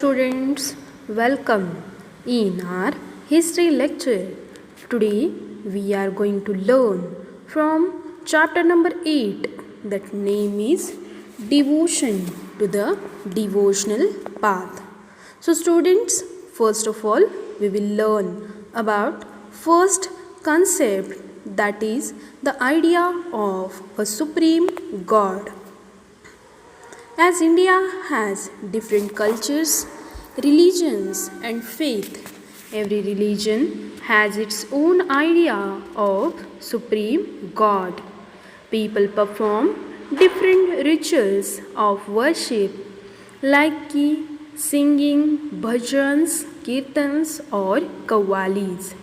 Students, welcome in our history lecture. Today we are going to learn from chapter number 8, that name is Devotion to the Devotional Path. So students, first of all we will learn about first concept, that is the idea of a supreme God. As India has different cultures, religions, and faith, every religion has its own idea of Supreme God. People perform different rituals of worship like singing, bhajans, kirtans, or kawwalis.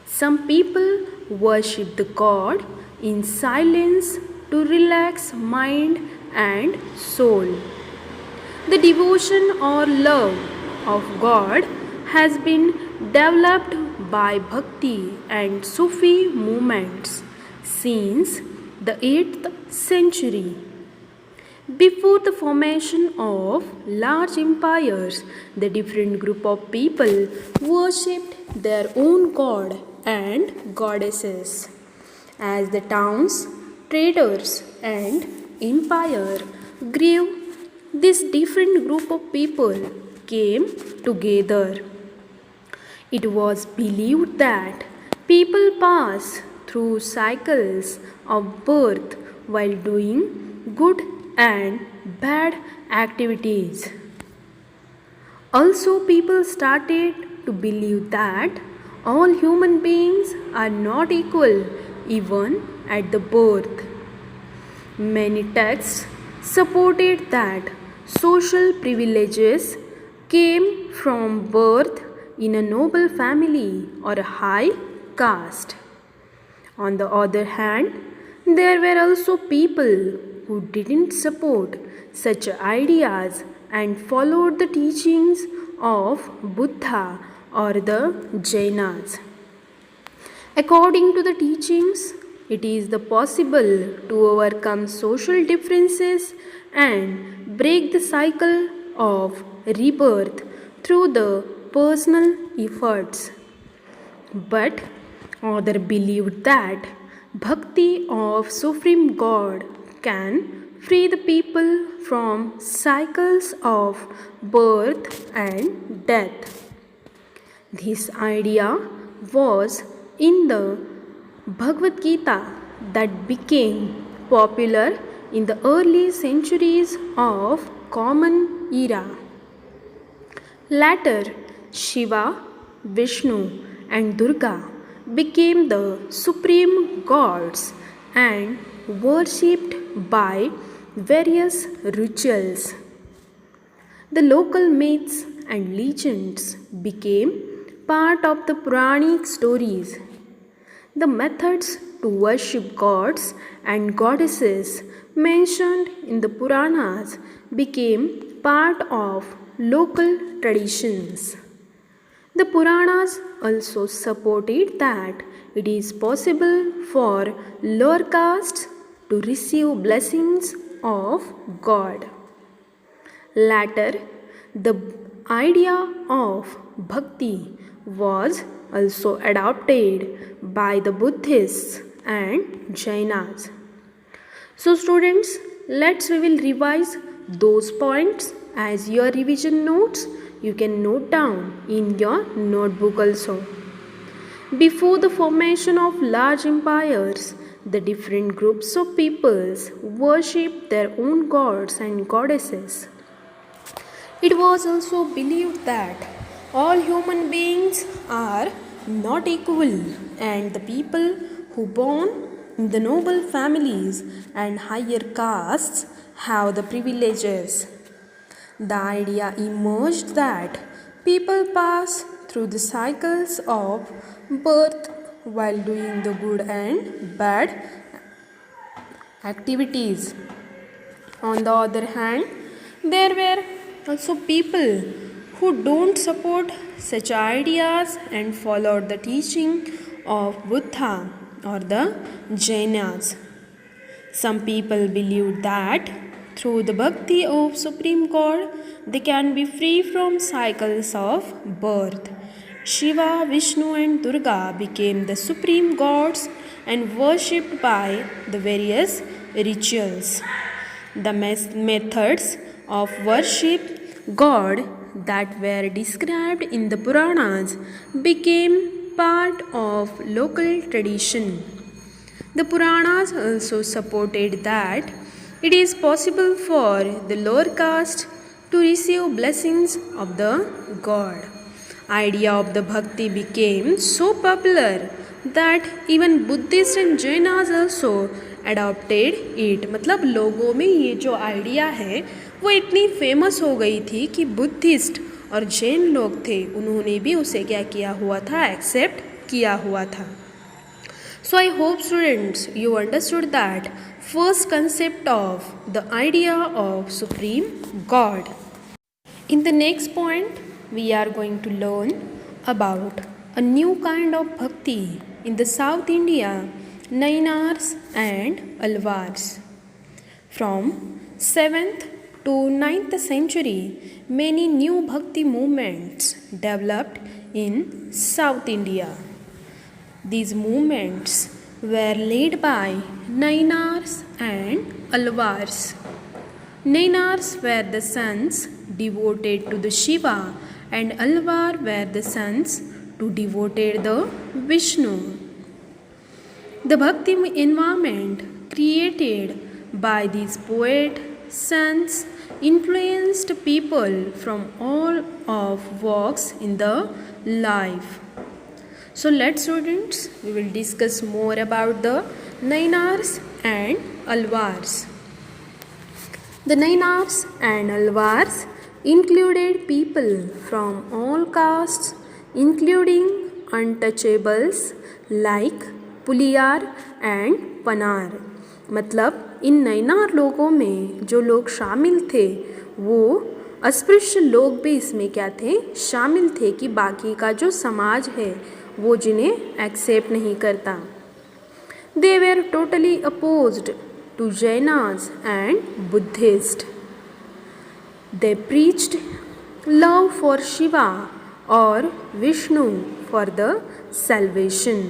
Some people worship the God in silence to relax mind and soul. The devotion or love of God has been developed by Bhakti and Sufi movements since the 8th century. Before the formation of large empires, the different group of people worshipped their own god and goddesses. As the towns, traders, and empire grew, this different group of people came together. It was believed that people pass through cycles of birth while doing good and bad activities. Also, people started to believe that all human beings are not equal even at the birth. Many texts supported that social privileges came from birth in a noble family or a high caste. On the other hand, there were also people who didn't support such ideas and followed the teachings of Buddha or the Jainas. According to the teachings, it is the possible to overcome social differences and break the cycle of rebirth through the personal efforts. But others believed that bhakti of Supreme God can free the people from cycles of birth and death. This idea was in the Bhagavad Gita that became popular in the early centuries of Common Era. Later, Shiva, Vishnu, and Durga became the supreme gods and worshipped by various rituals. The local myths and legends became part of the Puranic stories. The methods to worship gods and goddesses mentioned in the Puranas became part of local traditions. The Puranas also supported that it is possible for lower castes to receive blessings of God. Later, the idea of bhakti was also adopted by the Buddhists and Jainas. So students, we will revise those points as your revision notes. You can note down in your notebook also. Before the formation of large empires, the different groups of peoples worshipped their own gods and goddesses. It was also believed that all human beings are not equal, and the people who born in the noble families and higher castes have the privileges. The idea emerged that people pass through the cycles of birth while doing the good and bad activities. On the other hand, there were also people who don't support such ideas and followed the teaching of Buddha or the Jainas. Some people believed that Through the bhakti of Supreme God, they can be free from cycles of birth. Shiva, Vishnu, and Durga became the supreme gods and worshipped by the various rituals. The methods of worship God that were described in the Puranas became part of local tradition. The Puranas also supported that it is possible for the lower caste to receive blessings of the god. Idea of the bhakti became so popular that even Buddhists and Jainas also adopted it. मतलब लोगों में ये जो idea है वो इतनी famous हो गई थी कि बुद्धिस्ट और जैन लोग थे उन्होंने भी उसे क्या किया हुआ था, एक्सेप्ट किया हुआ था. So I hope students you understood that first concept of the idea of Supreme God. In the next point we are going to learn about a new kind of bhakti in the South India, Nainars and Alvars. From 7th to 9th century, many new bhakti movements developed in South India. These movements were led by Nainars and Alvars. Nainars were the sons devoted to the Shiva and Alvar were the sons to devoted the Vishnu. The bhakti environment created by these poet sons influenced people from all of walks in the life. So let's students, we will discuss more about the Nainars and Alvars. The Nainars and Alvars included people from all castes including untouchables like Pulayar and Panar. मतलब इन नैनार लोगों में जो लोग शामिल थे वो अस्पृश्य लोग भी इसमें क्या थे, शामिल थे कि बाकी का जो समाज है वो जिन्हें एक्सेप्ट नहीं करता. They were totally opposed to Jainas and Buddhist. They preached love for Shiva और Vishnu for the salvation.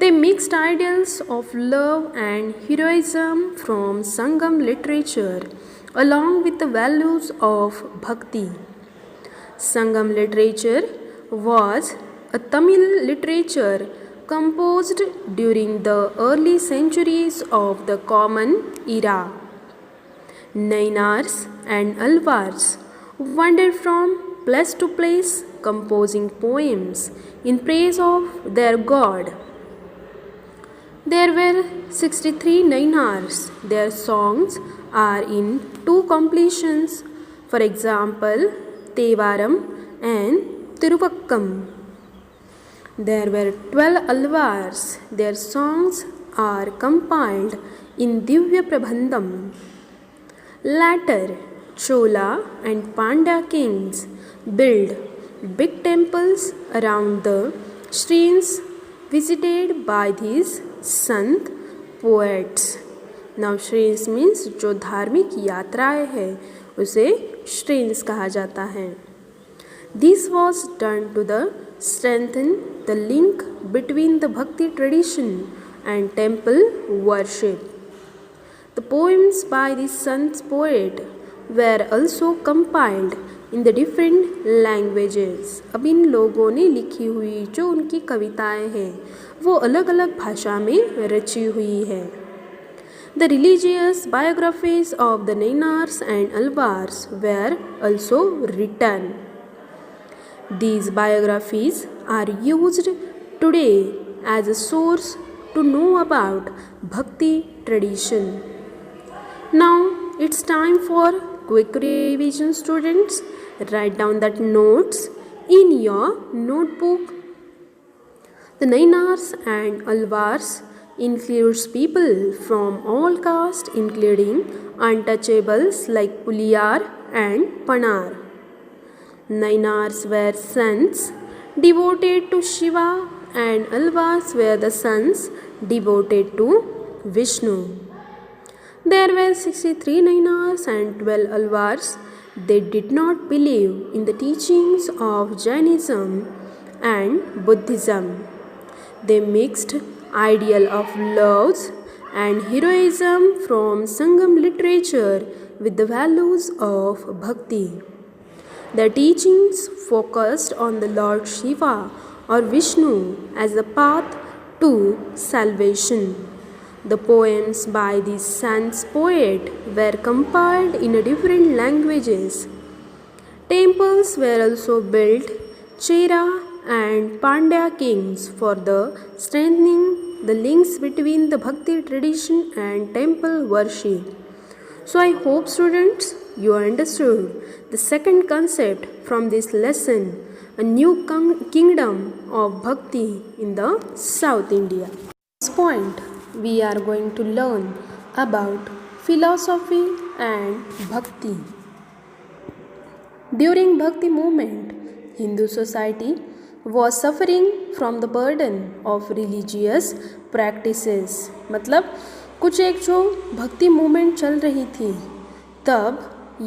They mixed ideals of love and heroism from Sangam literature along with the values of bhakti. Sangam literature was a Tamil literature composed during the early centuries of the Common Era. Nainars and Alvars wandered from place to place composing poems in praise of their god. There were 63 Nainars. Their songs are in 2 completions, for example, Tevaram and Tiruvakkam. There were 12 Alvars. Their songs are compiled in Divya Prabandham. Later, Chola and Pandya kings built big temples around the shrines visited by these sant poets. Now shrines means जो धार्मिक यात्राएं हैं उसे shrines कहा जाता है. This was done to the strengthen the link between the bhakti tradition and temple worship. The poems by the sant poet were also compiled in the different languages. अब इन लोगों ने लिखी हुई जो उनकी कविताएं हैं वो अलग अलग भाषा में रची हुई है. The religious biographies of the Nayanars and Alvars were also written. These biographies are used today as a source to know about Bhakti tradition. Now it's time for quick revision students. Write down that notes in your notebook. The Nainars and Alvars includes people from all castes including untouchables like Puliyar and Panar. Nainars were sons devoted to Shiva and Alvars were the sons devoted to Vishnu. There were 63 Nainas and 12 Alvars. They did not believe in the teachings of Jainism and Buddhism. They mixed ideal of loves and heroism from Sangam literature with the values of bhakti. Their teachings focused on the Lord Shiva or Vishnu as the path to salvation. The poems by these saints poets were compiled in different languages. Temples were also built, Chera and Pandya kings for the strengthening the links between the Bhakti tradition and temple worship. So I hope students you understood the second concept from this lesson, a new kingdom of Bhakti in the South India. This point we are going to learn about philosophy and Bhakti. During Bhakti movement, Hindu society was suffering from the burden of religious practices. मतलब कुछ एक जो भक्ति movement चल रही थी तब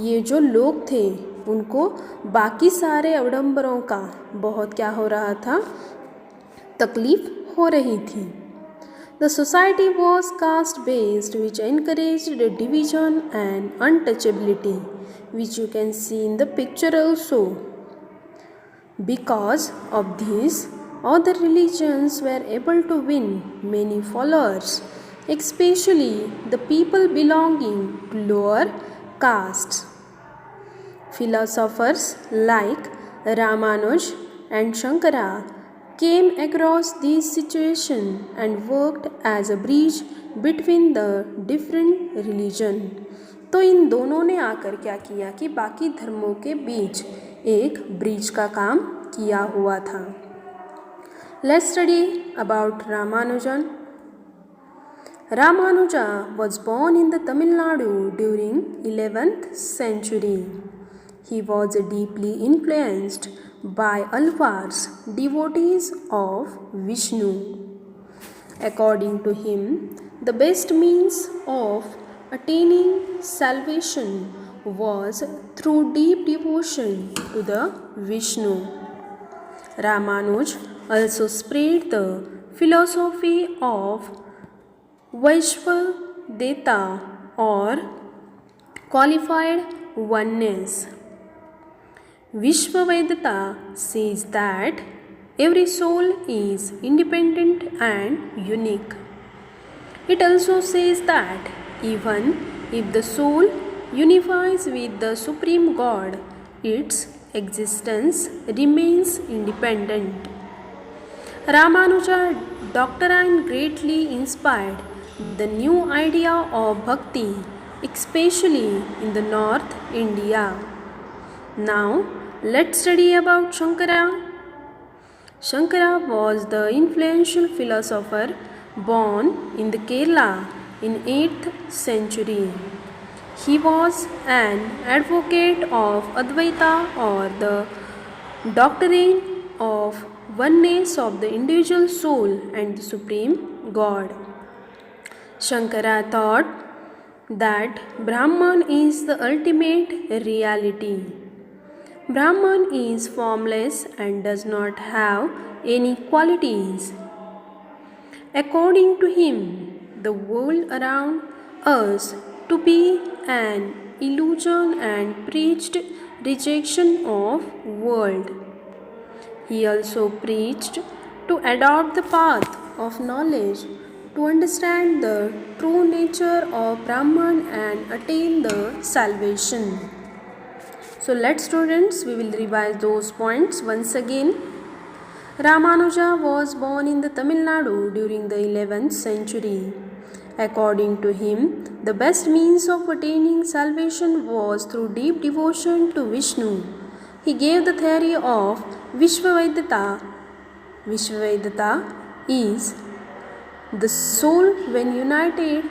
ये जो लोग थे उनको बाकी सारे अवडंबरों का बहुत क्या हो रहा था, तकलीफ हो रही थी. The society was caste based, which encouraged division and untouchability, which you can see in the picture also. Because of this, other religions were able to win many followers, especially the people belonging to lower castes. Philosophers like Ramanuj and Shankara came across this situation and worked as a bridge between the different religion. तो इन दोनों ने आकर क्या किया कि बाकी धर्मों के बीच एक ब्रिज का काम किया हुआ था. Let's study about Ramanujan. Ramanuja was born in the Tamil Nadu during 11th century. He was deeply influenced by Alvars, devotees of Vishnu. According to him, the best means of attaining salvation was through deep devotion to the Vishnu. Ramanuj also spread the philosophy of Vaishvadeta or qualified oneness. Vishvadeta says that every soul is independent and unique. It also says that even if the soul unifies with the Supreme God, its existence remains independent. Ramanuja doctrine greatly inspired the new idea of bhakti, especially in the North India. Now, let's study about Shankara. Shankara was the influential philosopher born in the Kerala in 8th century. He was an advocate of Advaita or the doctrine of oneness of the individual soul and the Supreme God. Shankara thought that Brahman is the ultimate reality. Brahman is formless and does not have any qualities. According to him, the world around us to be an illusion and preached rejection of world. He also preached to adopt the path of knowledge to understand the true nature of Brahman and attain the salvation. So let's students, we will revise those points once again. Ramanuja was born in the Tamil Nadu during the 11th century. According to him, the best means of attaining salvation was through deep devotion to Vishnu. He gave the theory of Vishvadeta. Vishvadeta is the soul when united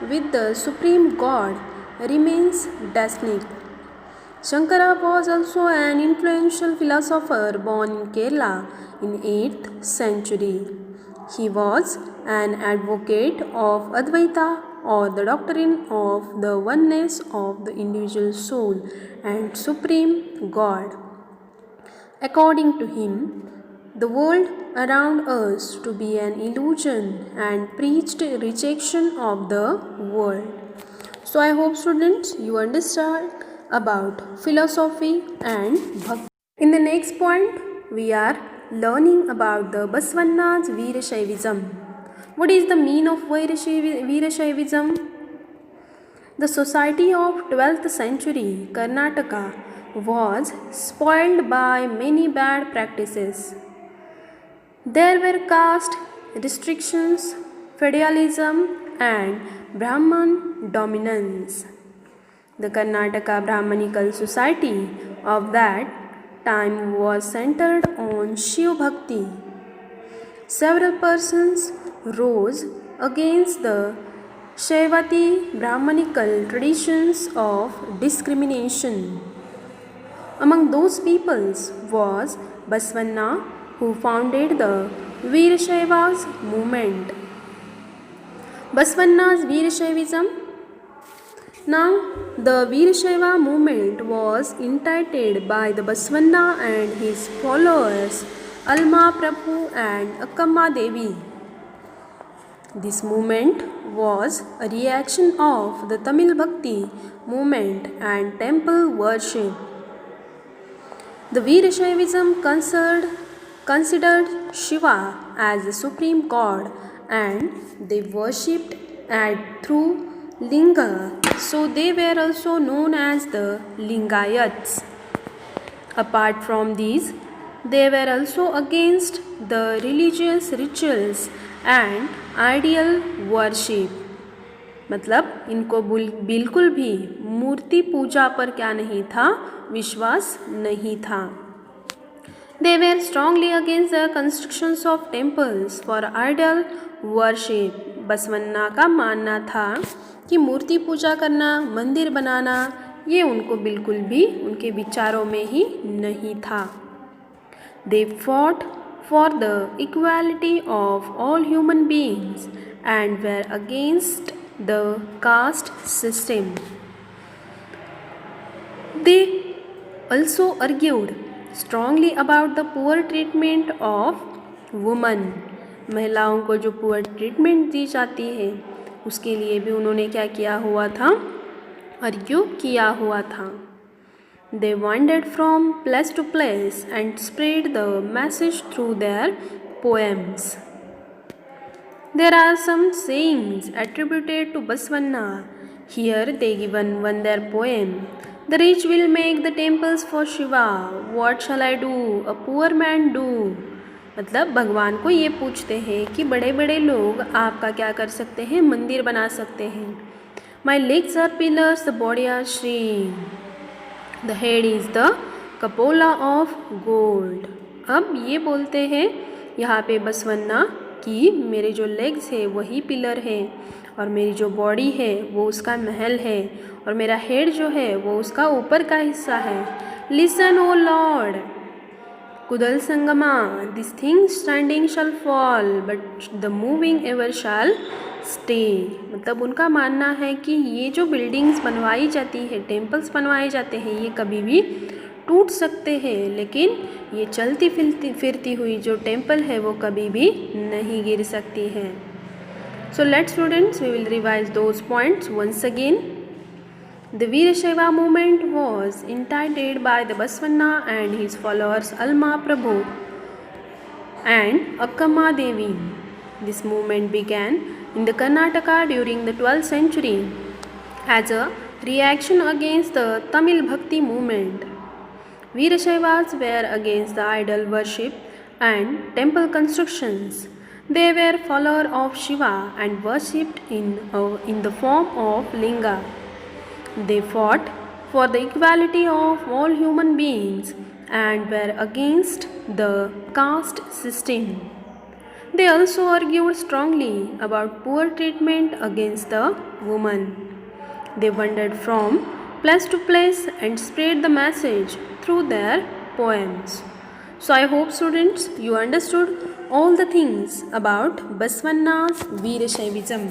with the Supreme God remains destinic. Shankara was also an influential philosopher born in Kerala in 8th century. He was an advocate of Advaita or the doctrine of the oneness of the individual soul and Supreme God. According to him, the world around us to be an illusion and preached rejection of the world. So I hope students you understand about philosophy and bhakti. In the next point we are learning about the Basavana's Veerashaivism. What is the meaning of Veerashaivism? The society of 12th century Karnataka was spoiled by many bad practices. There were caste restrictions, feudalism and Brahman dominance. The Karnataka Brahmanical society of that time was centered on Shiv Bhakti. Several persons rose against the Shaivati Brahmanical traditions of discrimination. Among those peoples was Basavana, who founded the Veerashaiva's movement. Basavana's Veerashaivism. Now, the Veerashaiva movement was initiated by the Basavana and his followers Alma Prabhu and Akkamma Devi. This movement was a reaction of the Tamil Bhakti movement and temple worship. The Veerashaivism considered Shiva as the supreme god and they worshipped through Linga, so they were also known as the Lingayats. Apart from these, they were also against the religious rituals and ideal worship. मतलब इनको बिल्कुल भी मूर्ति पूजा पर क्या नहीं था, विश्वास नहीं था. They were strongly against the constructions of temples for idol worship. Basavanna का मानना था कि मूर्ति पूजा करना, मंदिर बनाना, ये उनको बिल्कुल भी उनके विचारों में ही नहीं था. They fought for the equality of all human beings and were against the caste system. They also argued strongly about the poor treatment of women. महिलाओं को जो poor treatment दी जाती है उसके लिए भी उन्होंने क्या किया हुआ था, argue किया हुआ था. They wandered from place to place and spread the message through their poems. There are some sayings attributed to Basavana. Here they given one their poem. The rich will make the temples for Shiva. What shall I do? A poor man do. मतलब भगवान को ये पूछते हैं कि बड़े बड़े लोग आपका क्या कर सकते हैं, मंदिर बना सकते हैं. My legs are pillars, the body are Shri. The head is the Kapola of gold. अब ये बोलते हैं यहाँ पे बसवन्ना कि मेरे जो लेग्स है वही पिलर है और मेरी जो बॉडी है वो उसका महल है और मेरा हेड जो है वो उसका ऊपर का हिस्सा है. Listen, O Lord. कुदल Sangma, this thing standing shall fall, but the moving ever shall stay. मतलब उनका मानना है कि ये जो बिल्डिंग्स बनवाई जाती है, टेम्पल्स बनवाए जाते हैं, ये कभी भी टूट सकते हैं, लेकिन ये चलती फिरती हुई जो टेम्पल है वो कभी भी नहीं गिर सकती है. So let's students, we will revise those points once again. The Veerashaiva movement was initiated by the Basavana and his followers Alma Prabhu and Akkamma Devi. This movement began in the Karnataka during the 12th century as a reaction against the Tamil Bhakti movement. Veerashaivas were against the idol worship and temple constructions. They were followers of Shiva and worshipped in the form of Linga. They fought for the equality of all human beings and were against the caste system. They also argued strongly about poor treatment against the woman. They wandered from place to place and spread the message through their poems. So I hope students you understood all the things about Basavana's Veerashaivism.